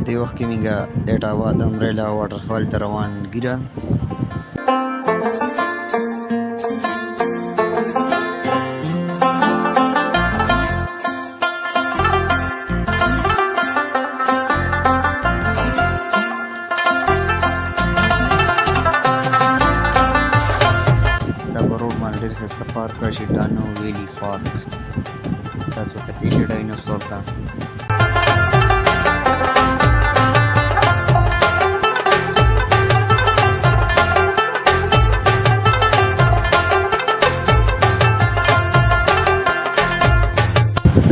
دې وخت کې مونږ اټاوا د امریلا واټرفال ته روان ګیره دا په روډ باندې ډېر ښایسته پارک راشي ډانو ویلي پارک تاسو کتلی شئ ډاینوسور ته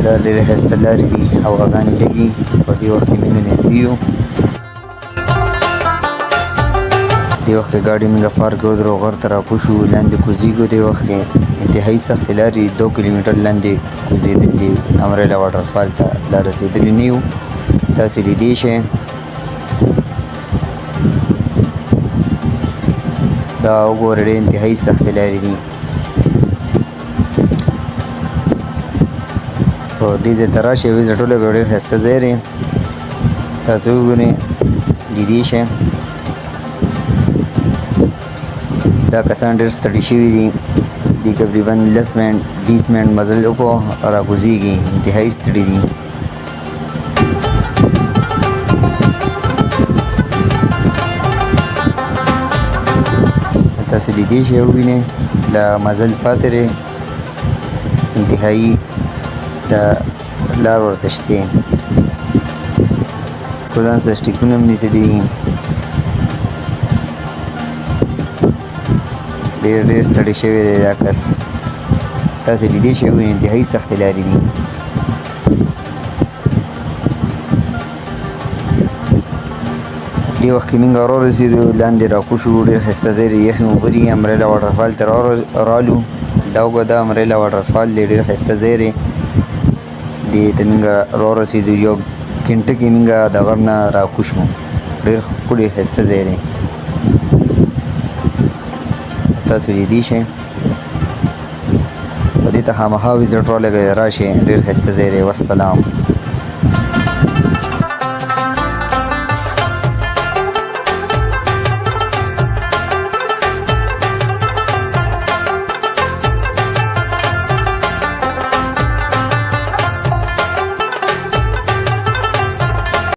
دا ډېرې ښایسته لارې دي هواګانې لګي په دې وخت کې موږ نږدې یو دې وخت کې ګاډي موږ پارک ودرو غر ته راکوشو لاندې کوزیږو دې وخت کې انتهایي سختې لارې 2 کیلومتر لاندې کوزېدل دي امریلا واټرفال ته لا رسېدلي نه یو تاسو لیدی شئ دا وګورئ ډېرې انتهایي سختې لارې دي په دې ځای ته راشئ ویزټ ولګوئ ډېر ښایسته ځای دی تاسو وګورئ لیدی شئ دا کسان ډېر ستړي شوي دي دي تقریبا 10 منټ 20 منټ مزل وکړو راکوزېږي انتهایي ستړي دي تاسو لیدی شئ ووینئ له مزل پاتې دی انتهایي دا لار ورته شته خو ځان سره سټیکونه هم نیسلي دي ډېر ستړی شوی دی دا کس تاسو لیدی شئ وینئ انتهایي سختې لارې دي دې وخت کې موږ راورسېدو لاندې راکوشو ډېر ښایسته ځای دی یخې اوبه دي امریلا واټرفال ته رالو دا وګوره دا امریلا واټرفال دی ډېر ښایسته ځای دی دې ته موږ راورسېدو یو ګنټه کې موږ د غر نه راکوشو ډېر ښکلی ښایسته ځای دی تاسو لیدی شئ په دې ته خامخا وزټ رالګئ راشئ ډېر ښایسته ځای دی والسلام